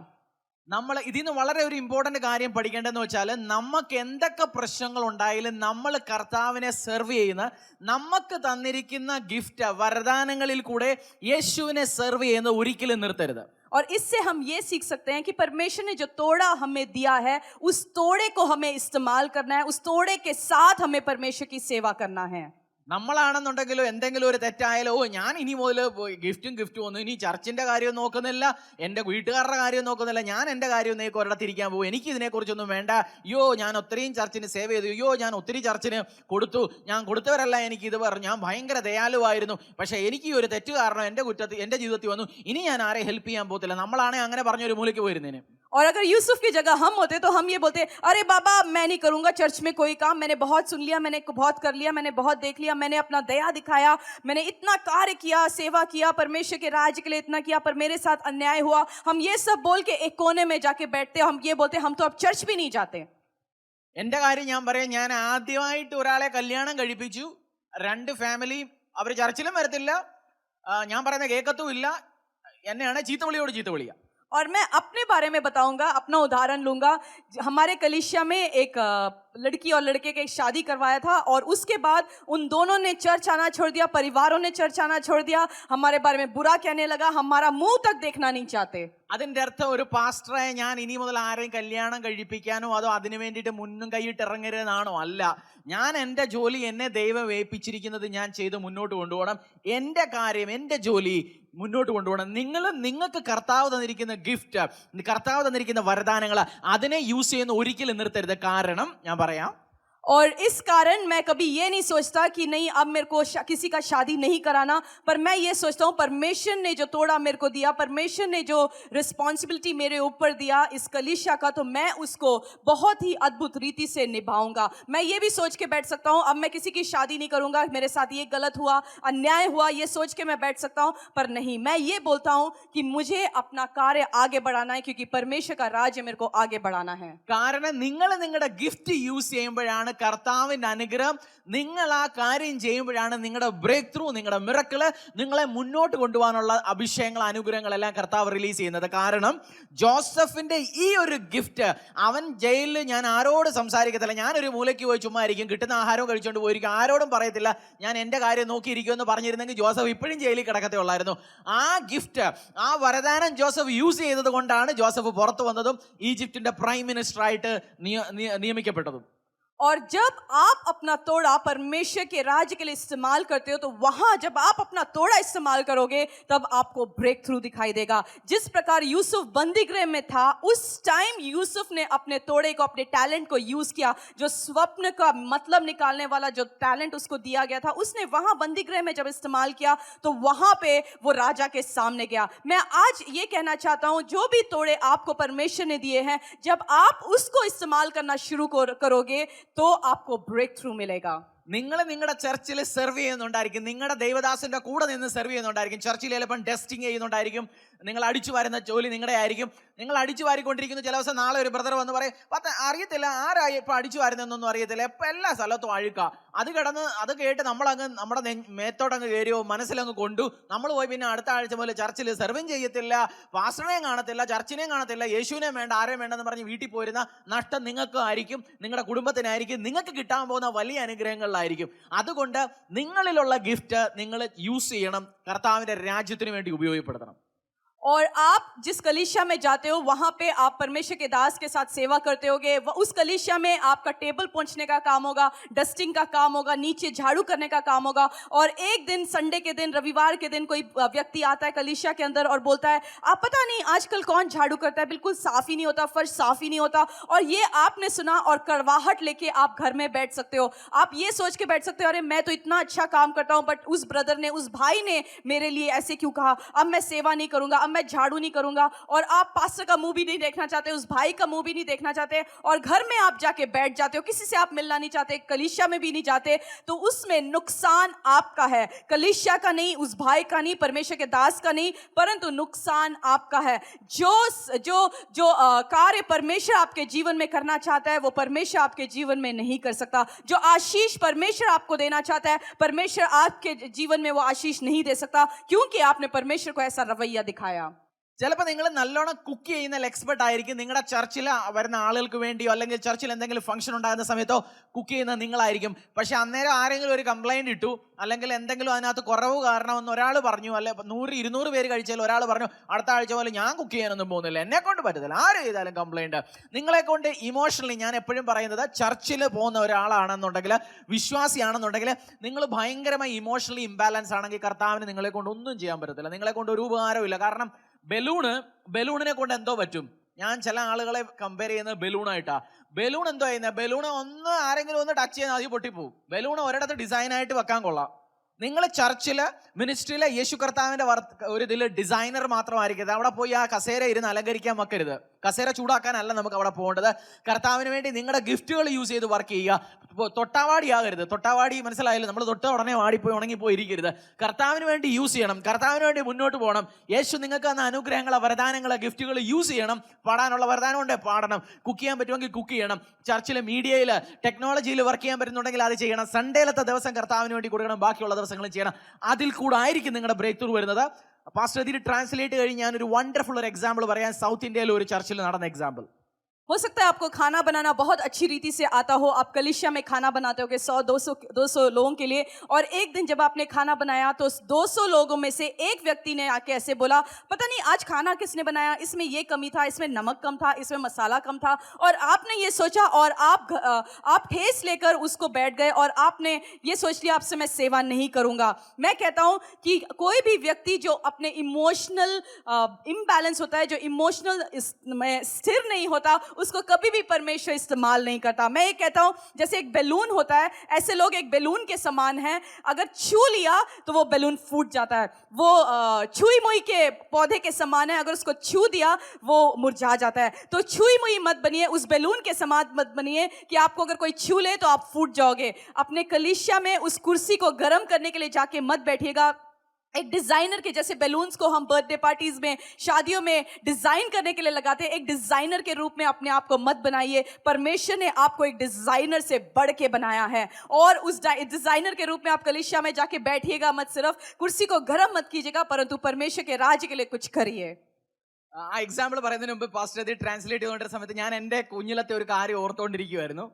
S1: നമ്മൾ ഇതിന്ന് വളരെ ഒരു ഇമ്പോർട്ടന്റ് കാര്യം പഠിക്കേണ്ടതെന്ന് വെച്ചാൽ, നമുക്ക് എന്തൊക്കെ പ്രശ്നങ്ങൾ ഉണ്ടായാലും നമ്മൾ കർത്താവിനെ സെർവ് ചെയ്യുന്ന, നമുക്ക് തന്നിരിക്കുന്ന ഗിഫ്റ്റ് വരദാനങ്ങളിൽ കൂടെ യേശുവിനെ സെർവ് ചെയ്യുന്നത് ഒരിക്കലും നിർത്തരുത്.
S2: और इससे हम ये सीख सकते हैं कि परमेश्वर ने जो तोड़ा हमें दिया है, उस तोड़े को हमें इस्तेमाल करना है, उस तोड़े के साथ हमें परमेश्वर की सेवा करना है।
S1: നമ്മളാണെന്നുണ്ടെങ്കിലോ എന്തെങ്കിലും ഒരു തെറ്റായാലോ, ഞാൻ ഇനി മുതൽ ഗിഫ്റ്റും ഒന്നും ഇനി ചർച്ചിന്റെ കാര്യം നോക്കുന്നില്ല, എൻ്റെ വീട്ടുകാരുടെ കാര്യം നോക്കുന്നില്ല, ഞാൻ എൻ്റെ കാര്യം ഒന്നേക്ക് ഒരിടത്തിരിക്കാൻ പോകും, എനിക്ക് ഇതിനെക്കുറിച്ചൊന്നും വേണ്ട, അയ്യോ ഞാൻ ഒത്തിരിയും ചർച്ചിന് സേവ് ചെയ്തു, അയ്യോ ഞാൻ ഒത്തിരി ചർച്ചിന് കൊടുത്തു, ഞാൻ കൊടുത്തവരല്ല എനിക്ക് ഇത് പറഞ്ഞു, ഞാൻ ഭയങ്കര ദയാലുവായിരുന്നു, പക്ഷേ എനിക്ക് ഈ ഒരു തെറ്റ് കാരണം എൻ്റെ ജീവിതത്തിൽ വന്നു, ഇനി ഞാൻ ആരെ ഹെൽപ്പ് ചെയ്യാൻ പോകത്തില്ല. നമ്മളാണെങ്കിൽ അങ്ങനെ പറഞ്ഞൊരു മൂലയ്ക്ക് പോയിരുന്നേനെ.
S2: और अगर यूसुफ की जगह हम होते तो हम ये बोलते, अरे बाबा मैं नहीं करूंगा चर्च में कोई काम, मैंने बहुत सुन लिया, मैंने बहुत कर लिया, मैंने बहुत देख लिया, मैंने अपना दया दिखाया, मैंने इतना कार्य किया, सेवा किया, परमेश्वर के राज्य के लिए इतना किया, पर मेरे साथ अन्याय हुआ। हम ये सब बोल के एक कोने में जाके बैठते, हम ये बोलते हम तो अब चर्च भी नहीं जाते।
S1: എൻ്റെ കാര്യം ഞാൻ പറയാം, ഞാൻ ആദ്യമായിട്ട് ഒരാളെ കല്യാണം കഴിപ്പിച്ചു, 2 ഫാമിലി അവർ ചർച്ചിലും വരത്തില്ല, ഞാൻ പറയുന്ന കേൾക്കത്തുമില്ല, എന്നെയാണ് ചീത്തവിളിയോട് ചീത്തവിളിയാ.
S2: और मैं अपने बारे में बताऊंगा, अपना उदाहरण लूंगा। हमारे कलीसिया में एक लड़की और लड़के की शादी करवाया था और उसके बाद उन दोनों ने चर्च आना छोड़ दिया, परिवारों ने चर्च आना छोड़ दिया, हमारे बारे में बुरा कहने लगा, हमारा मुंह तक देखना नहीं चाहते।
S1: അതിന്റെ അർത്ഥം ഒരു പാസ്റ്ററായ ഞാൻ ഇനി മുതൽ ആരെയും കല്യാണം കഴിപ്പിക്കാനോ അതോ അതിനു വേണ്ടിയിട്ട് മുന്നും കൈയിട്ട് ഇറങ്ങരുതെന്നാണോ? അല്ല, ഞാൻ എൻ്റെ ജോലി എന്നെ ദൈവം ഏൽപ്പിച്ചിരിക്കുന്നത് ഞാൻ ചെയ്ത് മുന്നോട്ട് കൊണ്ടുപോകണം. എൻ്റെ കാര്യം, എൻ്റെ ജോലി മുന്നോട്ട് കൊണ്ടുപോകണം. നിങ്ങൾക്ക് കർത്താവ് തന്നിരിക്കുന്ന ഗിഫ്റ്റ്, കർത്താവ് തന്നിരിക്കുന്ന വരദാനങ്ങൾ, അതിനെ യൂസ് ചെയ്യുന്ന ഒരിക്കലും നിർത്തരുത്. കാരണം ഞാൻ പറയാം,
S2: और इस कारण मैं कभी ये नहीं सोचता कि नहीं अब मेरे को किसी का शादी नहीं कराना, पर मैं ये सोचता हूँ परमेश्वर ने जो तोड़ा मेरे को दिया, परमेश्वर ने जो रिस्पॉन्सिबिलिटी मेरे ऊपर दिया इस कलीसिया का, तो मैं उसको बहुत ही अद्भुत रीति से निभाऊंगा। मैं ये भी सोच के बैठ सकता हूँ अब मैं किसी की शादी नहीं करूंगा, मेरे साथ ये गलत हुआ, अन्याय हुआ, ये सोच के मैं बैठ सकता हूँ, पर नहीं, मैं ये बोलता हूँ कि मुझे अपना कार्य आगे बढ़ाना है, क्योंकि परमेश्वर का राज्य मेरे को आगे बढ़ाना है।
S1: കാരണം നിങ്ങൾ നിങ്ങളുടെ ഗിഫ്റ്റ് യൂസ് ചെയ്യുമ്പോഴാണ് കർത്താവിന്റെ അനുഗ്രഹം, നിങ്ങൾ ആ കാര്യം ചെയ്യുമ്പോഴാണ് നിങ്ങളുടെ ബ്രേക്ക് ത്രൂ, നിങ്ങളുടെ മിറക്കിള്, നിങ്ങളെ മുന്നോട്ട് കൊണ്ടുപോകാനുള്ള അഭിഷേകങ്ങൾ, അനുഗ്രഹങ്ങളെല്ലാം കർത്താവ് റിലീസ് ചെയ്യുന്നത്. കാരണം ജോസഫിന്റെ ഈ ഒരു ഗിഫ്റ്റ്, അവൻ ജയിലിൽ ഞാൻ ആരോട് സംസാരിക്കത്തില്ല, ഞാനൊരു മൂലയ്ക്ക് പോയി ചുമ്മാ ഇരിക്കും, കിട്ടുന്ന ആഹാരവും കഴിച്ചുകൊണ്ട് പോയിരിക്കും, ആരോടും പറയത്തില്ല, ഞാൻ എൻ്റെ കാര്യം നോക്കിയിരിക്കുമെന്ന് പറഞ്ഞിരുന്നെങ്കിൽ ജോസഫ് ഇപ്പോഴും ജയിലിൽ കിടക്കത്തേ ഉള്ളായിരുന്നു. ആ ഗിഫ്റ്റ്, ആ വരദാനം ജോസഫ് യൂസ് ചെയ്തത് കൊണ്ടാണ് ജോസഫ് പുറത്തു വന്നതും ഈജിപ്തിന്റെ പ്രൈം മിനിസ്റ്റർ ആയിട്ട് നിയമിക്കപ്പെട്ടതും.
S2: और जब आप अपना तोड़ा परमेश्वर के राज्य के लिए इस्तेमाल करते हो, तो वहां जब आप अपना तोड़ा इस्तेमाल करोगे तब आपको ब्रेक थ्रू दिखाई देगा। जिस प्रकार यूसुफ बंदी गृह में था, उस टाइम यूसुफ ने अपने तोड़े को, अपने टैलेंट को यूज किया। जो स्वप्न का मतलब निकालने वाला जो टैलेंट उसको दिया गया था, उसने वहां बंदी गृह में जब इस्तेमाल किया तो वहां पे वो राजा के सामने गया। मैं आज ये कहना चाहता हूं, जो भी तोड़े आपको परमेश्वर ने दिए हैं, जब आप उसको इस्तेमाल करना शुरू करोगे तो आपको ब्रेक थ्रू मिलेगा।
S1: നിങ്ങൾ നിങ്ങളുടെ ചർച്ചിൽ സെർവ് ചെയ്യുന്നുണ്ടായിരിക്കും, നിങ്ങളുടെ ദൈവദാസന്റെ കൂടെ നിന്ന് സെർവ് ചെയ്യുന്നുണ്ടായിരിക്കും, ചർച്ചിൽ ചിലപ്പം ടെസ്റ്റിംഗ് ചെയ്യുന്നുണ്ടായിരിക്കും, നിങ്ങൾ അടിച്ചു വരുന്ന ജോലി നിങ്ങളുടെ ആയിരിക്കും, നിങ്ങൾ അടിച്ചു വാരിക്കൊണ്ടിരിക്കുന്നു. ചില ദിവസം നാളെ ഒരു ബ്രദർ വന്ന് പറയും, അറിയത്തില്ല ആരായി ഇപ്പം അടിച്ചു വാരുന്നൊന്നും അറിയത്തില്ല, ഇപ്പം എല്ലാ സ്ഥലത്തും അഴുക്കാ. അത് കേട്ട് നമ്മളങ്ങ് നമ്മുടെ മേത്തോട്ടങ്ങ് കയറിയോ, മനസ്സിലങ്ങ് കൊണ്ടു. നമ്മൾ പോയി പിന്നെ അടുത്ത ആഴ്ച പോലെ ചർച്ചിൽ സെർവും ചെയ്യത്തില്ല, പാസ്റ്ററിനെയും കാണത്തില്ല, ചർച്ചിനെയും കാണത്തില്ല, യേശുവിനെയും വേണ്ട, ആരെയും വേണ്ടെന്ന് പറഞ്ഞ് വീട്ടിൽ പോരുന്ന നഷ്ടം നിങ്ങൾക്ക് ആയിരിക്കും, നിങ്ങളുടെ കുടുംബത്തിനായിരിക്കും, നിങ്ങൾക്ക് കിട്ടാൻ പോകുന്ന വലിയ അനുഗ്രഹങ്ങളിലായിരിക്കും. അതുകൊണ്ട് നിങ്ങളിലുള്ള ഗിഫ്റ്റ് നിങ്ങൾ യൂസ് ചെയ്യണം, കർത്താവിന്റെ രാജ്യത്തിന് വേണ്ടി ഉപയോഗപ്പെടുത്തണം.
S2: और आप जिस कलीसिया में जाते हो वहां पे आप परमेश्वर के दास के साथ सेवा करते होगे। उस कलीसिया में आपका टेबल पोंछने का काम होगा, डस्टिंग का काम होगा, नीचे झाड़ू करने का काम होगा। और एक दिन संडे के दिन, रविवार के दिन कोई व्यक्ति आता है कलीसिया के अंदर और बोलता है, आप पता नहीं आजकल कौन झाड़ू करता है, बिल्कुल साफ ही नहीं होता, फर्श साफ ही नहीं होता। और ये आपने सुना और कड़वाहट लेके आप घर में बैठ सकते हो। आप ये सोच के बैठ सकते हो, अरे मैं तो इतना अच्छा काम करता हूं, बट उस ब्रदर ने, उस भाई ने मेरे लिए ऐसे क्यों कहा, अब मैं सेवा नहीं करूंगा, अब मैं झाड़ू नहीं करूंगा। और आप पास्टर का मुंह भी नहीं देखना चाहते, उस भाई का मुंह भी नहीं देखना चाहते, और घर में आप जाके बैठ जाते हो, किसी से आप मिलना नहीं चाहते, कलीसिया में भी नहीं जाते। तो उसमें नुकसान आपका है, कलीसिया का नहीं, उस भाई का नहीं, परमेश्वर के दास का नहीं, परंतु नुकसान आपका है। जो कार्य परमेश्वर आपके जीवन में करना चाहता है, वो परमेश्वर आपके जीवन में नहीं कर सकता। जो आशीष परमेश्वर आपको देना चाहता है, परमेश्वर आपके जीवन में वो आशीष नहीं दे सकता, क्योंकि आपने परमेश्वर को ऐसा रवैया दिखाया।
S1: ചിലപ്പോൾ നിങ്ങൾ നല്ലോണം കുക്ക് ചെയ്യുന്നതിൽ എക്സ്പെർട്ട് ആയിരിക്കും, നിങ്ങളുടെ ചർച്ചിൽ വരുന്ന ആളുകൾക്ക് വേണ്ടിയോ അല്ലെങ്കിൽ ചർച്ചിൽ എന്തെങ്കിലും ഫംഗ്ഷൻ ഉണ്ടാകുന്ന സമയത്തോ കുക്ക് ചെയ്യുന്നത് നിങ്ങളായിരിക്കും. പക്ഷെ അന്നേരം ആരെങ്കിലും ഒരു കംപ്ലൈൻറ്റ് ഇട്ടു, അല്ലെങ്കിൽ എന്തെങ്കിലും അതിനകത്ത് കുറവ് കാരണമെന്ന് ഒരാൾ പറഞ്ഞു, അല്ലെ 100-200 പേര് കഴിച്ചാൽ ഒരാൾ പറഞ്ഞു, അടുത്ത ആഴ്ച പോലെ ഞാൻ കുക്ക് ചെയ്യാനൊന്നും പോകുന്നില്ല, എന്നെ കൊണ്ട് പറ്റത്തില്ല, ആര് ചെയ്താലും കംപ്ലൈൻറ്റ്. നിങ്ങളെ കൊണ്ട് ഇമോഷണലി, ഞാൻ എപ്പോഴും പറയുന്നത്, ചർച്ചിൽ പോകുന്ന ഒരാളാണെന്നുണ്ടെങ്കിൽ, വിശ്വാസിയാണെന്നുണ്ടെങ്കിൽ, നിങ്ങൾ ഭയങ്കരമായി ഇമോഷണലി ഇംബാലൻസ് ആണെങ്കിൽ കർത്താവിന് നിങ്ങളെ കൊണ്ട് ഒന്നും ചെയ്യാൻ പറ്റത്തില്ല, നിങ്ങളെ കൊണ്ട് ഒരു ഉപകാരമില്ല. കാരണം ബലൂണിനെ കൊണ്ട് എന്തോ പറ്റും. ഞാൻ ചില ആളുകളെ കമ്പയർ ചെയ്യുന്നത് ബലൂണായിട്ടാ. ബലൂൺ എന്തോ ചെയ്യുന്നത്, ബലൂൺ ആരെങ്കിലും ഒന്ന് ടച്ച് ചെയ്യാൻ അത് പൊട്ടിപ്പോവും. ബലൂൺ ഒരിടത്ത് ഡിസൈനായിട്ട് വെക്കാൻ കൊള്ളാം. നിങ്ങൾ ചർച്ചില്, മിനിസ്ട്രിയിലെ യേശു കർത്താവിന്റെ ഒരു ഇതിൽ ഡിസൈനർ മാത്രമായിരിക്കരുത്. അവിടെ പോയി ആ കസേര ഇരുന്ന് അലങ്കരിക്കാൻ വെക്കരുത്. കസേര ചൂടാക്കാനല്ല നമുക്ക് അവിടെ പോകേണ്ടത്. കർത്താവിന് വേണ്ടി നിങ്ങളുടെ ഗിഫ്റ്റുകൾ യൂസ് ചെയ്ത് വർക്ക് ചെയ്യുക. തൊട്ടാവാടി ആകരുത്. തൊട്ടാവാടി മനസ്സിലായാലും, നമ്മൾ തൊട്ട ഉടനെ വാടിപ്പോയി ഉണങ്ങിപ്പോയി ഇരിക്കരുത്. കർത്താവിന് വേണ്ടി യൂസ് ചെയ്യണം, കർത്താവിന് വേണ്ടി മുന്നോട്ട് പോകണം. യേശു നിങ്ങൾക്ക് തന്ന അനുഗ്രഹങ്ങളെ, വരദാനങ്ങളെ, ഗിഫ്റ്റുകൾ യൂസ് ചെയ്യണം. പാടാനുള്ള വരദാനം ഉണ്ട്, പാടണം. കുക്ക് ചെയ്യാൻ പറ്റുമെങ്കിൽ കുക്ക് ചെയ്യണം. ചർച്ചിൽ, മീഡിയയിൽ, ടെക്നോളജിയിൽ വർക്ക് ചെയ്യാൻ പറ്റുന്നുണ്ടെങ്കിൽ അത് ചെയ്യണം. സൺഡേയിലത്തെ ദിവസം കർത്താവിന് വേണ്ടി കൊടുക്കണം, ബാക്കിയുള്ള ദിവസങ്ങളും ചെയ്യണം. അതിൽ കൂടെ ആയിരിക്കും നിങ്ങളുടെ ബ്രേക്ക് ത്രൂ വരുന്നത്. പാസ്റ്റർ ഇതിൽ ട്രാൻസ്ലേറ്റ് കഴിഞ്ഞ് ഞാനൊരു വണ്ടർഫുൾ ഒരു എക്സാമ്പിൾ പറയാൻ. സൗത്ത് ഇന്ത്യയിലെ ഒരു ചർച്ചിൽ നടന്ന എക്സാമ്പിൾ.
S2: हो सकता है आपको खाना बनाना बहुत अच्छी रीति से आता हो, आप कलीसिया में खाना बनाते होगे 100-200 लोगों के लिए। और एक दिन जब आपने खाना बनाया तो 200 लोगों में से एक व्यक्ति ने आके ऐसे बोला, पता नहीं आज खाना किसने बनाया, इसमें ये कमी था, इसमें नमक कम था, इसमें मसाला कम था। और आपने ये सोचा और आप ठेस लेकर उसको बैठ गए और आपने ये सोच लिया, आपसे मैं सेवा नहीं करूंगा। मैं कहता हूं कि कोई भी व्यक्ति जो अपने इमोशनल इम्बैलेंस होता है, जो इमोशनल में स्थिर नहीं होता, उसको कभी भी परमेश्वर इस्तेमाल नहीं करता। मैं ये कहता हूं, जैसे एक बैलून होता है, ऐसे लोग एक बैलून के समान हैं। अगर छू लिया तो वो बैलून फूट जाता है। वो छुई मुई के पौधे के समान है, अगर उसको छू दिया वो मुरझा जाता है। तो छुई मुई मत बनिए, उस बैलून के समान मत बनिए कि आपको अगर कोई छू ले तो आप फूट जाओगे। अपने कलीसिया में उस कुर्सी को गर्म करने के लिए जाके मत बैठिएगा। एक डिजाइनर के जैसे बैलून्स को हम बर्थडे पार्टीज में, शादियों में डिजाइन करने के लिए लगाते हैं, एक डिजाइनर के रूप में अपने आप को मत बनाइए। परमेश्वर ने आपको एक डिजाइनर से बढ़ के बनाया है, और उस डिजाइनर के रूप में आप कलीसिया में जाके बैठिएगा मत, सिर्फ कुर्सी को गर्म मत कीजिएगा, परंतु परमेश्वर के राज्य के लिए कुछ करिए।
S1: ആ എക്സാമ്പിൾ പറയുന്നതിന് മുമ്പ് പാസ്റ്റർ ഇത് ട്രാൻസ്ലേറ്റ് ചെയ്തുകൊണ്ടിരുന്ന സമയത്ത് ഞാൻ എൻ്റെ കുഞ്ഞിലത്തെ ഒരു കാര്യം ഓർത്തുകൊണ്ടിരിക്കുമായിരുന്നു.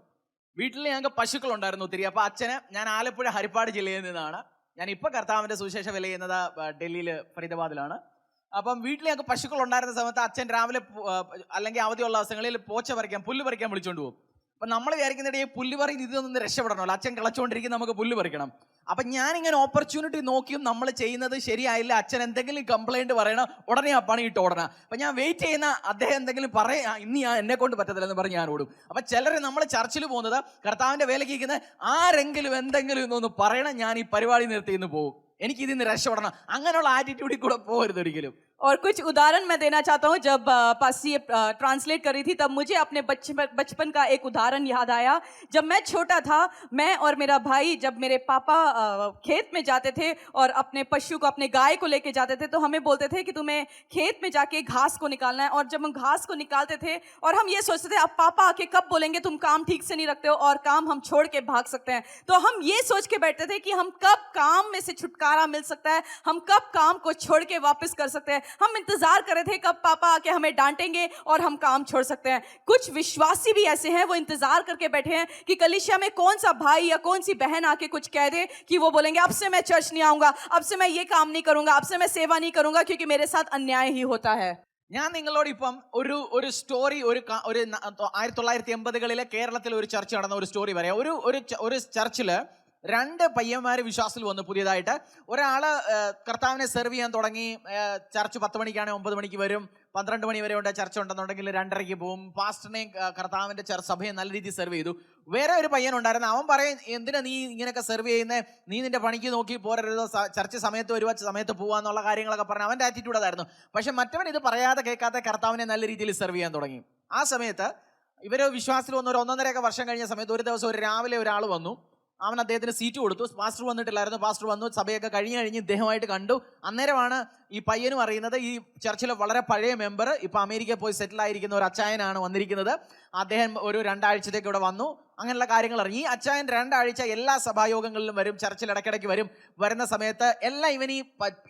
S1: വീട്ടിൽ ഞങ്ങൾക്ക് പശുക്കളുണ്ടായിരുന്നു ഒത്തിരി. അപ്പോൾ അച്ഛന്, ഞാൻ ആലപ്പുഴ ഹരിപ്പാട് ജില്ലയിൽ നിന്നാണ്, ഞാൻ ഇപ്പോൾ കർത്താവിൻ്റെ സുവിശേഷം വില ചെയ്യുന്നത് ഡൽഹിയിൽ ഫരീദാബാദിലാണ്. അപ്പം വീട്ടിൽ ഞങ്ങൾക്ക് പശുക്കൾ ഉണ്ടായിരുന്ന സമയത്ത് അച്ഛൻ രാവിലെ അല്ലെങ്കിൽ അവധിയുള്ള ദിവസങ്ങളിൽ പുല്ല് പറിക്കാൻ വിളിച്ചുകൊണ്ട് പോകും. അപ്പൊ നമ്മൾ വിചാരിക്കുന്നിട ഈ പുല്ല് പറയും ഇതൊന്നും രക്ഷപ്പെടണമല്ലോ, അച്ഛൻ കിളച്ചുകൊണ്ടിരിക്കും, നമുക്ക് പുല്ല് പറിക്കണം. അപ്പൊ ഞാനിങ്ങനെ ഓപ്പർച്യൂണിറ്റി നോക്കിയും നമ്മൾ ചെയ്യുന്നത് ശരിയായില്ല, അച്ഛൻ എന്തെങ്കിലും കംപ്ലൈന്റ് പറയണം, ഉടനെ ആ പണി ഇട്ട് ഓടണം. അപ്പൊ ഞാൻ വെയിറ്റ് ചെയ്യുന്ന അദ്ദേഹം എന്തെങ്കിലും പറയാ, ഇന്ന് ഞാൻ എന്നെ കൊണ്ട് പറ്റത്തില്ലെന്ന് പറഞ്ഞ് ഞാൻ ഓടും. അപ്പൊ ചിലർ നമ്മൾ ചർച്ചിൽ പോകുന്നത് കർത്താവിന്റെ വേലയ്ക്ക് ഇരിക്കുന്നത് ആരെങ്കിലും എന്തെങ്കിലും ഇന്നൊന്ന് പറയണം, ഞാൻ ഈ പരിപാടി നിർത്തി ഇന്ന് പോകും, എനിക്ക് ഇതിന്ന് രക്ഷപ്പെടണം, അങ്ങനെയുള്ള ആറ്റിറ്റ്യൂഡിൽ കൂടെ പോകരുത് ഒരിക്കലും.
S2: और कुछ उदाहरण मैं देना चाहता हूँ. जब पासी ट्रांसलेट कर रही थी तब मुझे अपने बचपन का एक उदाहरण याद आया. जब मैं छोटा था, मैं और मेरा भाई जब मेरे पापा खेत में जाते थे और अपने पशु को, अपने गाय को लेके जाते थे, तो हमें बोलते थे कि तुम्हें खेत में जाके घास को निकालना है. और जब हम घास को निकालते थे और हम ये सोचते थे अब पापा आके कब बोलेंगे तुम काम ठीक से नहीं रखते हो और काम हम छोड़ के भाग सकते हैं. तो हम ये सोच के बैठते थे कि हम कब काम में से छुटकारा मिल सकता है, हम कब काम को छोड़ के वापस कर सकते हैं. हम इंतजार कर रहे थे कब पापा आके हमें डांटेंगे और हम काम छोड़ सकते हैं. कुछ विश्वासी भी ऐसे हैं, वो इंतजार करके बैठे हैं कि कलीसिया में कौन सा भाई या कौन सी बहन आके कुछ कह दे कि वो बोलेंगे अब से मैं चर्च नहीं आऊंगा, अब से मैं ये काम नहीं करूंगा, अब से मैं सेवा नहीं करूंगा क्योंकि मेरे साथ अन्याय ही होता है.
S1: ഞാൻ നിങ്ങളോട് ഇപ്പം ഒരു സ്റ്റോറി, ഒരു 1980-കളിലെ കേരളത്തിൽ ഒരു ചർച്ച നടന്ന ഒരു സ്റ്റോറി പറയാം. ഒരു ചർച്ചില് രണ്ട് പയ്യന്മാര് വിശ്വാസത്തിൽ വന്നു പുതിയതായിട്ട്. ഒരാള് കർത്താവിനെ സെർവ് ചെയ്യാൻ തുടങ്ങി. ചർച്ച് 10 മണിക്കാണെങ്കിൽ 9 മണിക്ക് വരും, 12 മണി വരെ ഉണ്ട്. ചർച്ച ഉണ്ടെന്നുണ്ടെങ്കിൽ 2:30 പോകും. പാസ്റ്ററിനെയും കർത്താവിന്റെ സഭയെ നല്ല രീതിയിൽ സെർവ് ചെയ്തു. വേറെ ഒരു പയ്യനുണ്ടായിരുന്നു, അവൻ പറയും എന്തിനാ നീ ഇങ്ങനെയൊക്കെ സെർവ് ചെയ്യുന്നത്, നീ നിന്റെ പണിക്ക് നോക്കി പോരരുത്, ചർച്ച സമയത്ത് വരുവാ, സമയത്ത് പോവാന്നുള്ള കാര്യങ്ങളൊക്കെ പറഞ്ഞ് അവൻ്റെ ആറ്റിറ്റ്യൂഡ് അതായിരുന്നു. പക്ഷെ മറ്റവൻ ഇത് പറയാതെ കേൾക്കാതെ കർത്താവിനെ നല്ല രീതിയിൽ സെർവ് ചെയ്യാൻ തുടങ്ങി. ആ സമയത്ത് ഇവര് വിശ്വാസത്തിൽ വന്ന ഒരു 1.5 വർഷം കഴിഞ്ഞ സമയത്ത് ഒരു ദിവസം രാവിലെ ഒരാൾ വന്നു. അവൻ അദ്ദേഹത്തിന് സീറ്റ് കൊടുത്തു. പാസ്റ്റർ വന്നിട്ടില്ലായിരുന്നു. പാസ്റ്റർ വന്നു, സഭയൊക്കെ കഴിഞ്ഞ് ഇദ്ദേഹമായിട്ട് കണ്ടു. അന്നേരമാണ് ഈ പയ്യനും അറിയുന്നത് ഈ ചർച്ചിലെ വളരെ പഴയ മെമ്പർ, ഇപ്പൊ അമേരിക്കയിൽ പോയി സെറ്റിൽ ആയിരിക്കുന്ന ഒരു അച്ചായനാണ് വന്നിരിക്കുന്നത്. അദ്ദേഹം ഒരു 2 ആഴ്ചത്തേക്ക് ഇവിടെ വന്നു. അങ്ങനെയുള്ള കാര്യങ്ങൾ അറിഞ്ഞു. ഈ അച്ചായൻ 2 ആഴ്ച എല്ലാ സഭായോഗങ്ങളിലും വരും, ചർച്ചിൽ ഇടയ്ക്കിടയ്ക്ക് വരും. വരുന്ന സമയത്ത് എല്ലാം ഇവൻ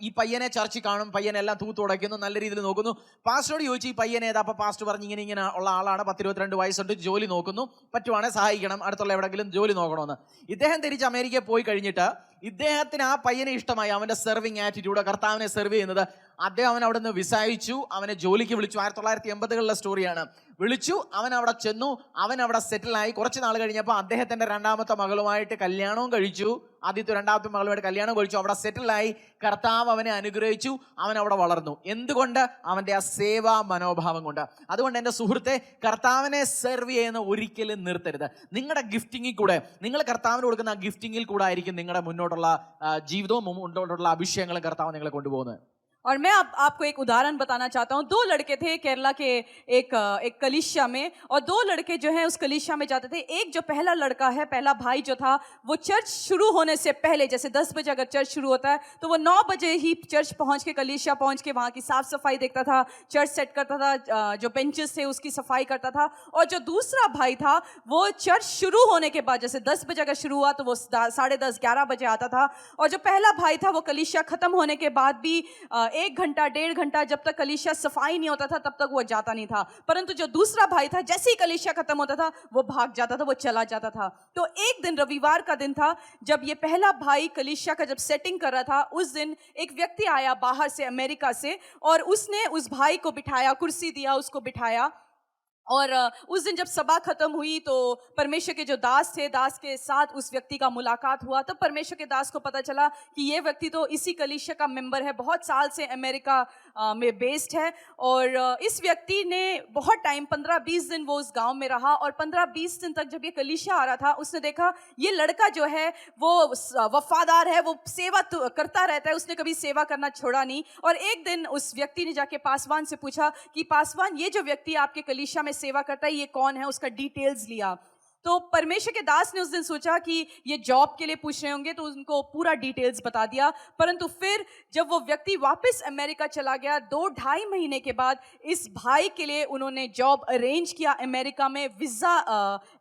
S1: ഈ പയ്യനെ ചർച്ചിൽ കാണും, പയ്യനെല്ലാം തൂത്തുടയ്ക്കുന്നു, നല്ല രീതിയിൽ നോക്കുന്നു. പാസ്റ്ററോട് ചോദിച്ചു ഈ പയ്യൻ ഏതാ? അപ്പൊ പാസ്റ്റർ പറഞ്ഞു ഇങ്ങനെ ഉള്ള ആളാണ്, 10-22 വയസ്സുണ്ട്, ജോലി നോക്കുന്നു, പറ്റുവാണെങ്കിൽ സഹായിക്കണം, അടുത്തുള്ള എവിടെയെങ്കിലും ജോലി നോക്കണമെന്ന്. ഇദ്ദേഹം തിരിച്ച് അമേരിക്കയിൽ പോയി കഴിഞ്ഞിട്ട് ഇദ്ദേഹത്തിന് ആ പയ്യനെ ഇഷ്ടമായി, അവന്റെ സെർവിങ് ആറ്റിറ്റ്യൂഡ്, കർത്താവിനെ സെർവ് ചെയ്യുന്നത്. അദ്ദേഹം അവൻ അവിടെ നിന്ന് വിസായിച്ചു, അവനെ ജോലിക്ക് വിളിച്ചു. 1980-കളിലെ സ്റ്റോറിയാണ്. വിളിച്ചു, അവൻ അവിടെ ചെന്നു, അവൻ അവിടെ സെറ്റിലായി. കുറച്ച് നാൾ കഴിഞ്ഞപ്പോൾ അദ്ദേഹത്തിന്റെ 2ാമത്തെ മകളുമായിട്ട് കല്യാണവും കഴിച്ചു. ആദ്യത്തെ 2ാമത്തെ മകളുമായിട്ട് കല്യാണം കഴിച്ചു, അവിടെ സെറ്റിലായി. കർത്താവ് അവനെ അനുഗ്രഹിച്ചു, അവൻ അവിടെ വളർന്നു. എന്തുകൊണ്ട്? അവന്റെ ആ സേവാ മനോഭാവം കൊണ്ട്. അതുകൊണ്ട് എൻ്റെ സുഹൃത്തെ, കർത്താവിനെ സെർവ് ചെയ്യുന്ന ഒരിക്കലും നിർത്തരുത്. നിങ്ങളുടെ ഗിഫ്റ്റിങ്ങിൽ കൂടെ, നിങ്ങൾ കർത്താവിന് കൊടുക്കുന്ന ആ ഗിഫ്റ്റിങ്ങിൽ കൂടെ ആയിരിക്കും നിങ്ങളുടെ മുന്നോട്ടുള്ള ജീവിതവും മുന്നോട്ടുള്ള അഭിഷേകങ്ങളും കർത്താവ് നിങ്ങളെ കൊണ്ടുപോകുന്നത്.
S2: और मैं आपको एक उदाहरण बताना चाहता हूँ. 2 लड़के थे केरला के एक कलीसिया में, और 2 लड़के जो हैं उस कलीसिया में जाते थे. एक जो पहला लड़का है, पहला भाई जो था, वो चर्च शुरू होने से पहले, जैसे 10 बजे अगर चर्च शुरू होता है तो वो 9 बजे ही चर्च पहुंच के, कलीसिया पहुंच के वहाँ की साफ सफाई देखता था, चर्च सेट करता था, जो बेंचेस थे उसकी सफाई करता था. और जो दूसरा भाई था वो चर्च शुरू होने के बाद, जैसे 10 बजे अगर शुरू हुआ तो वो 10:30-11 बजे आता था. और जो पहला भाई था वो कलीसिया खत्म होने के बाद भी 1 घंटा 1.5 घंटा, जब तक कलीसिया सफाई नहीं होता था तब तक वो जाता नहीं था. परंतु जो दूसरा भाई था, जैसे ही कलीसिया खत्म होता था वो भाग जाता था, वो चला जाता था. तो एक दिन, रविवार का दिन था, जब ये पहला भाई कलीसिया का जब सेटिंग कर रहा था, उस दिन एक व्यक्ति आया बाहर से, अमेरिका से, और उसने उस भाई को बिठाया, कुर्सी दिया, उसको बिठाया. और उस दिन जब सभा खत्म हुई तो परमेश्वर के जो दास थे, दास के साथ उस व्यक्ति का मुलाकात हुआ. तब परमेश्वर के दास को पता चला कि ये व्यक्ति तो इसी कलीसिया का मेंबर है, बहुत साल से अमेरिका में बेस्ड है. और इस व्यक्ति ने बहुत टाइम, 15-20 दिन वो उस गांव में रहा. और 15-20 दिन तक जब ये कलीसिया आ रहा था, उसने देखा ये लड़का जो है वो वफादार है, वो सेवा करता रहता है, उसने कभी सेवा करना छोड़ा नहीं. और एक दिन उस व्यक्ति ने जाके पासवान से पूछा कि पासवान, ये जो व्यक्ति आपके कलीसिया में सेवा करता है, ये कौन है? उसका डिटेल्स लिया. तो परमेश्वर के दास ने उस दिन सोचा कि ये जॉब के लिए पूछ रहे होंगे, तो उनको पूरा डिटेल्स बता दिया. परंतु फिर जब वो व्यक्ति वापस अमेरिका चला गया, 2-2.5 महीने के बाद इस भाई के लिए उन्होंने जॉब अरेंज किया अमेरिका में, वीज़ा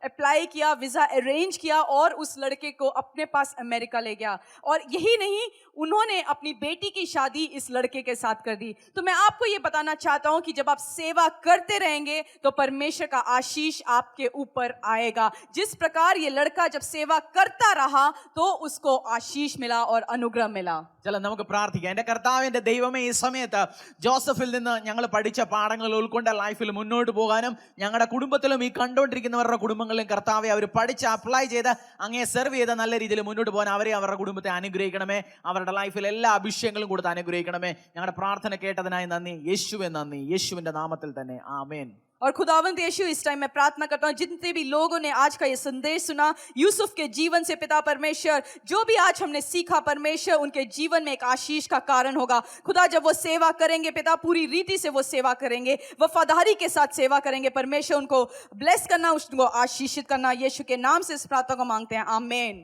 S2: अप्लाई किया, वीज़ा अरेंज किया, और उस लड़के को अपने पास अमेरिका ले गया. और यही नहीं, उन्होंने अपनी बेटी की शादी इस लड़के के साथ कर दी. तो मैं आपको ये बताना चाहता हूँ कि जब आप सेवा करते रहेंगे तो परमेश्वर का आशीष आपके ऊपर आएगा. जिस प्रकार ये लड़का जब सेवा करता रहा तो उसको आशीष मिला और अनुग्रह मिला।
S1: चलो നമുക്ക് പ്രാർത്ഥിക്കാം. എൻ്റെ കർത്താവിൻ്റെ ദൈവമേ, ഈ സമയത്ത് ജോസഫിൽ നിന്ന് ഞങ്ങൾ പഠിച്ച പാഠങ്ങൾ ഉൾക്കൊണ്ട് ലൈഫിൽ മുന്നോട്ട് പോകാനും ഞങ്ങളുടെ കുടുംബത്തിലും ഈ കണ്ടുകൊണ്ടിരിക്കുന്നവരുടെ കുടുംബങ്ങളിലും കർത്താവെ അവർ പഠിച്ച് അപ്ലൈ ചെയ്ത് അങ്ങേ സെർവ് ചെയ്ത് നല്ല രീതിയിൽ മുന്നോട്ട് പോകാൻ അവരെ അവരുടെ കുടുംബത്തെ അനുഗ്രഹിക്കണമേ. അവരുടെ ലൈഫിൽ എല്ലാ അഭിഷേകങ്ങളും കൊടുത്ത് അനുഗ്രഹിക്കണമേ. ഞങ്ങളുടെ പ്രാർത്ഥന കേട്ടതിനായി നന്ദി. യേശുവേ നന്ദി. യേശുവിൻ്റെ നാമത്തിൽ തന്നെ ആമേൻ.
S2: और खुदावंद यीशु, इस टाइम मैं प्रार्थना करता हूँ जितने भी लोगों ने आज का ये संदेश सुना, यूसुफ के जीवन से पिता परमेश्वर जो भी आज हमने सीखा परमेश्वर उनके जीवन में एक आशीष का कारण होगा। खुदा जब वो सेवा करेंगे पिता, पूरी रीति से वो सेवा करेंगे, वफादारी के साथ सेवा करेंगे परमेश्वर, उनको ब्लेस करना, उनको आशीषित करना। यीशु के नाम से इस प्रार्थना को मांगते हैं, आमीन।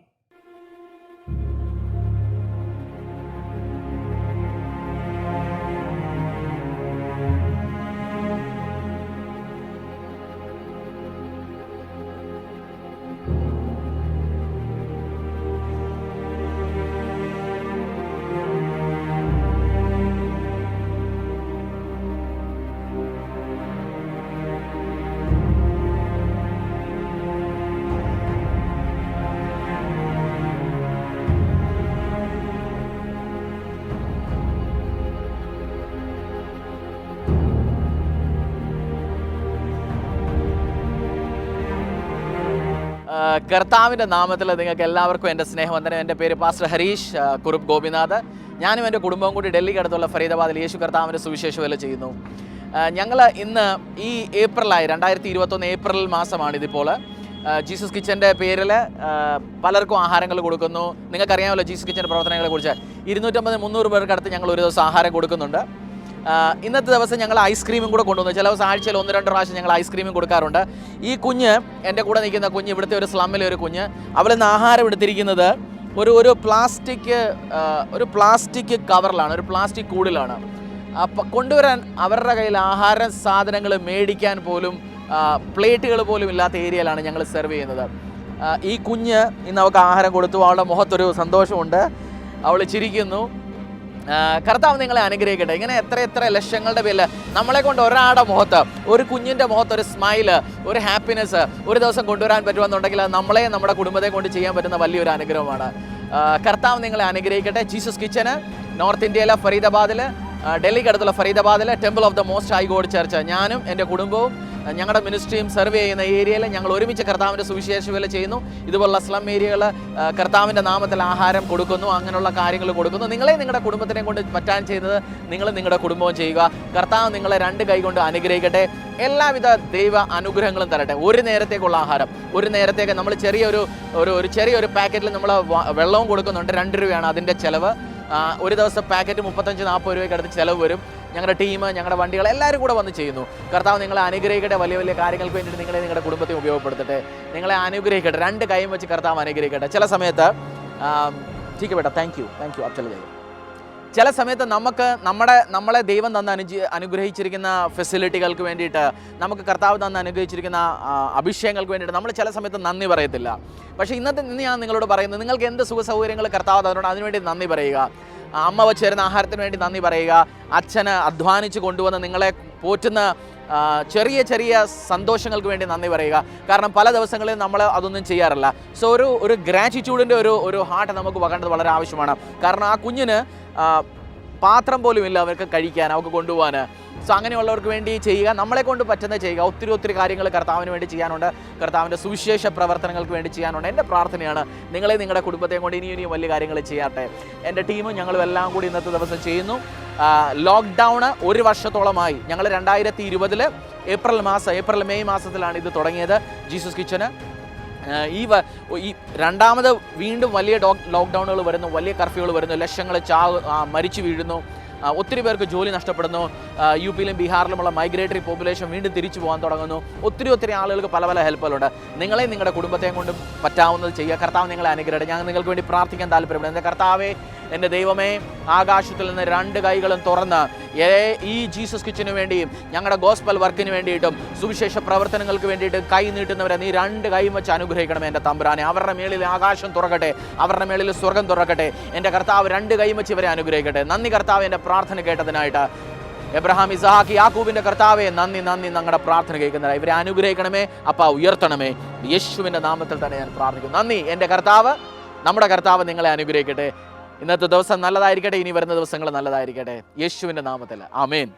S1: കർത്താവിൻ്റെ നാമത്തിൽ നിങ്ങൾക്ക് എല്ലാവർക്കും എൻ്റെ സ്നേഹവന്ദനം. എൻ്റെ പേര് പാസ്റ്റർ ഹരീഷ് കുറുപ്പ് ഗോപിനാഥ്. ഞാനും എൻ്റെ കുടുംബവും കൂടി ഡൽഹിക്ക് അടുത്തുള്ള ഫരീദാബാദിൽ യേശു കർത്താവിൻ്റെ സുവിശേഷ വേല ചെയ്യുന്നു. ഞങ്ങൾ ഇന്ന് ഈ ഏപ്രിലായി 2021 ഏപ്രിൽ മാസമാണിതിപ്പോൾ. ജീസസ് കിച്ചൻ്റെ പേരിൽ പലർക്കും ആഹാരങ്ങൾ കൊടുക്കുന്നു. നിങ്ങൾക്കറിയാമല്ലോ ജീസസ് കിച്ചൻ്റെ പ്രവർത്തനങ്ങളെക്കുറിച്ച്. 250-300 പേർക്ക് അടുത്ത് ഞങ്ങൾ ഒരു ദിവസം ആഹാരം കൊടുക്കുന്നുണ്ട്. ഇന്നത്തെ ദിവസം ഞങ്ങൾ ഐസ്ക്രീമും കൂടെ കൊണ്ടുവന്നു. ചില ദിവസം ആഴ്ചയിൽ 1-2 പ്രാവശ്യം ഞങ്ങൾ ഐസ്ക്രീമും കൊടുക്കാറുണ്ട്. ഈ കുഞ്ഞ്, എൻ്റെ കൂടെ നിൽക്കുന്ന കുഞ്ഞ്, ഇവിടുത്തെ ഒരു സ്ലമ്മിലെ ഒരു കുഞ്ഞ്, അവളിന്ന് ആഹാരം എടുത്തിരിക്കുന്നത് ഒരു പ്ലാസ്റ്റിക് കവറിലാണ്, ഒരു പ്ലാസ്റ്റിക് കൂടിലാണ്. കൊണ്ടുവരാൻ അവരുടെ കയ്യിൽ ആഹാര സാധനങ്ങൾ മേടിക്കാൻ പോലും പ്ലേറ്റുകൾ പോലും ഇല്ലാത്ത ഏരിയയിലാണ് ഞങ്ങൾ സെർവ് ചെയ്യുന്നത്. ഈ കുഞ്ഞ് ഇന്ന് അവൾക്ക് ആഹാരം കൊടുത്തു. അവളുടെ മുഖത്തൊരു സന്തോഷമുണ്ട്, അവൾ ചിരിക്കുന്നു. കർത്താവ് നിങ്ങളെ അനുഗ്രഹിക്കട്ടെ. ഇങ്ങനെ എത്ര ലക്ഷങ്ങളുടെ പേരിൽ നമ്മളെ കൊണ്ട് ഒരാളുടെ മുഖത്ത്, ഒരു കുഞ്ഞിൻ്റെ മുഖത്ത് ഒരു സ്മൈല്, ഒരു ഹാപ്പിനെസ് ഒരു ദിവസം കൊണ്ടുവരാൻ പറ്റുമെന്നുണ്ടെങ്കിൽ അത് നമ്മളെ, നമ്മുടെ കുടുംബത്തെ കൊണ്ട് ചെയ്യാൻ പറ്റുന്ന വലിയൊരു അനുഗ്രഹമാണ്. കർത്താവ് നിങ്ങളെ അനുഗ്രഹിക്കട്ടെ. ജീസസ് കിച്ചന് നോർത്ത് ഇന്ത്യയിലെ ഫരീദാബാദിൽ, ഡൽഹിക്ക് അടുത്തുള്ള ഫരീദാബാദിലെ Temple of the Most High God church, ഞാനും എൻ്റെ കുടുംബവും ഞങ്ങളുടെ മിനിസ്ട്രിയും സെർവ് ചെയ്യുന്ന ഏരിയയിൽ ഞങ്ങൾ ഒരുമിച്ച് കർത്താവിൻ്റെ സുവിശേഷ വേല ചെയ്യുന്നു. ഇതുപോലുള്ള സ്ലം ഏരിയകൾ കർത്താവിൻ്റെ നാമത്തിൽ ആഹാരം കൊടുക്കുന്നു, അങ്ങനെയുള്ള കാര്യങ്ങൾ കൊടുക്കുന്നു. നിങ്ങളെ നിങ്ങളുടെ കുടുംബത്തിനെ കൊണ്ട് പറ്റാൻ ചെയ്യുന്നത് നിങ്ങൾ നിങ്ങളുടെ കുടുംബവും ചെയ്യുക. കർത്താവ് നിങ്ങളെ 2 കൈ കൊണ്ട് അനുഗ്രഹിക്കട്ടെ. എല്ലാവിധ ദൈവ അനുഗ്രഹങ്ങളും തരട്ടെ. ഒരു നേരത്തേക്കുള്ള ആഹാരം, ഒരു നേരത്തേക്ക് നമ്മൾ ചെറിയൊരു പാക്കറ്റിൽ നമ്മൾ വെള്ളവും കൊടുക്കുന്നുണ്ട്. 2 രൂപയാണ് അതിൻ്റെ ചിലവ്. ഒരു ദിവസം പാക്കറ്റ് 35-40 രൂപയ്ക്ക് അടുത്ത് ചിലവ് വരും. ഞങ്ങളുടെ ടീം, ഞങ്ങളുടെ വണ്ടികൾ എല്ലാവരും കൂടെ വന്ന് ചെയ്യുന്നു. കർത്താവ് നിങ്ങളെ അനുഗ്രഹിക്കട്ടെ. വലിയ കാര്യങ്ങൾക്ക് വേണ്ടിയിട്ട് നിങ്ങളെ നിങ്ങളുടെ കുടുംബത്തെ ഉപയോഗപ്പെടുത്തട്ടെ. നിങ്ങളെ അനുഗ്രഹിക്കട്ടെ. 2 കൈയും വെച്ച് കർത്താവ് അനുഗ്രഹിക്കട്ടെ. ചില സമയത്ത് താങ്ക് യു അബ്ദുള്ള. ചില സമയത്ത് നമ്മളെ ദൈവം തന്ന് അനുഗ്രഹിച്ചിരിക്കുന്ന ഫെസിലിറ്റികൾക്ക് വേണ്ടിയിട്ട്, നമുക്ക് കർത്താവ് തന്ന് അനുഗ്രഹിച്ചിരിക്കുന്ന അഭിഷേകങ്ങൾക്ക് വേണ്ടിയിട്ട് നമ്മൾ ചില സമയത്ത് നന്ദി പറയത്തില്ല. പക്ഷേ ഇന്ന് ഞാൻ നിങ്ങളോട് പറയുന്നത്, നിങ്ങൾക്ക് എന്ത് സുഖ സൗകര്യങ്ങൾ കർത്താവ് തന്നോട് അതിനുവേണ്ടി നന്ദി പറയുക. അമ്മ വെച്ച് തരുന്ന ആഹാരത്തിന് വേണ്ടി നന്ദി പറയുക. അച്ഛന് അധ്വാനിച്ച് കൊണ്ടുവന്ന് നിങ്ങളെ പോറ്റുന്ന ചെറിയ സന്തോഷങ്ങൾക്ക് വേണ്ടി നന്ദി പറയുക. കാരണം പല ദിവസങ്ങളിൽ നമ്മൾ അതൊന്നും ചെയ്യാറില്ല. സോ ഒരു ഗ്രാറ്റിറ്റ്യൂഡിൻ്റെ ഒരു ഹാർട്ട് നമുക്ക് വകേണ്ടത് വളരെ ആവശ്യമാണ്. കാരണം ആ കുഞ്ഞിന് പാത്രം പോലും ഇല്ല അവർക്ക് കഴിക്കാൻ, അവർക്ക് കൊണ്ടുപോകാൻ. സോ അങ്ങനെയുള്ളവർക്ക് വേണ്ടി ചെയ്യുക, നമ്മളെ കൊണ്ട് പറ്റുന്നത് ചെയ്യുക. ഒത്തിരി കാര്യങ്ങൾ കർത്താവിന് വേണ്ടി ചെയ്യാനുണ്ട്. കർത്താവിൻ്റെ സുവിശേഷ പ്രവർത്തനങ്ങൾക്ക് വേണ്ടി ചെയ്യാനുണ്ട്. എൻ്റെ പ്രാർത്ഥനയാണ് നിങ്ങളെ നിങ്ങളുടെ കുടുംബത്തെയും കൊണ്ട് ഇനിയും വലിയ കാര്യങ്ങൾ ചെയ്യട്ടെ. എൻ്റെ ടീമും ഞങ്ങളും എല്ലാം കൂടി ഇന്നത്തെ ദിവസം ചെയ്യുന്നു. ലോക്ക്ഡൗണ് 1 വർഷത്തോളമായി. ഞങ്ങൾ 2020 ഏപ്രിൽ മെയ് മാസത്തിലാണ് ഇത് തുടങ്ങിയത്, ജീസസ് കിച്ചന്. ഈ രണ്ടാമത് വീണ്ടും വലിയ ലോക്ക്ഡൗണുകൾ വരുന്നു, വലിയ കർഫ്യൂകൾ വരുന്നു, ലക്ഷങ്ങൾ മരിച്ചു വീഴുന്നു, ഒത്തിരി പേർക്ക് ജോലി നഷ്ടപ്പെടുന്നു. യുപിയിലും ബീഹാറിലുമുള്ള മൈഗ്രേറ്ററി പോപ്പുലേഷൻ വീണ്ടും തിരിച്ചു പോകാൻ തുടങ്ങുന്നു. ഒത്തിരി ആളുകൾക്ക് പല ഹെൽപ്പുകളുണ്ട്. നിങ്ങളെ നിങ്ങളുടെ കുടുംബത്തെയും കൊണ്ട് പറ്റാവുന്നത് ചെയ്യുക. കർത്താവ് നിങ്ങളെ അനുഗ്രഹിക്കട്ടെ. ഞാൻ നിങ്ങൾക്ക് വേണ്ടി പ്രാർത്ഥിക്കാൻ താല്പര്യപ്പെടുന്നു. എൻ്റെ കർത്താവേ, എൻ്റെ ദൈവമേ, ആകാശത്തിൽ നിന്ന് 2 കൈകളും തുറന്ന് ഈ ജീസസ് കിച്ചന് വേണ്ടിയും ഞങ്ങളുടെ ഗോസ്പൽ വർക്കിന് വേണ്ടിയിട്ടും സുവിശേഷ പ്രവർത്തനങ്ങൾക്ക് വേണ്ടിയിട്ട് കൈ നീട്ടുന്നവരെ നീ 2 കൈയും വെച്ച് അനുഗ്രഹിക്കണമേ എൻ്റെ തമ്പുരാനെ. അവരുടെ മേളിൽ ആകാശം തുറക്കട്ടെ, അവരുടെ മേളിൽ സ്വർഗം തുറക്കട്ടെ. എൻ്റെ കർത്താവ് 2 കൈയും വെച്ച് ഇവരെ അനുഗ്രഹിക്കട്ടെ. നന്ദി കർത്താവ്, എൻ്റെ പ്രാർത്ഥന കേട്ടതിനായിട്ട്. എബ്രഹാം, ഇസഹാക്ക്, യാക്കൂബിന്റെ കർത്താവേ നന്ദി, നന്ദി. ഞങ്ങളുടെ പ്രാർത്ഥന കേൾക്കുന്നതായി ഇവരെ അനുഗ്രഹിക്കണമേ അപ്പ, ഉയർത്തണമേ. യേശുവിന്റെ നാമത്തിൽ തന്നെ ഞാൻ പ്രാർത്ഥിക്കുന്നു. നന്ദി എൻ്റെ കർത്താവ്, നമ്മുടെ കർത്താവ് നിങ്ങളെ അനുഗ്രഹിക്കട്ടെ. ഇന്നത്തെ ദിവസം നല്ലതായിരിക്കട്ടെ, ഇനി വരുന്ന ദിവസങ്ങൾ നല്ലതായിരിക്കട്ടെ. യേശുവിന്റെ നാമത്തിൽ ആമേൻ.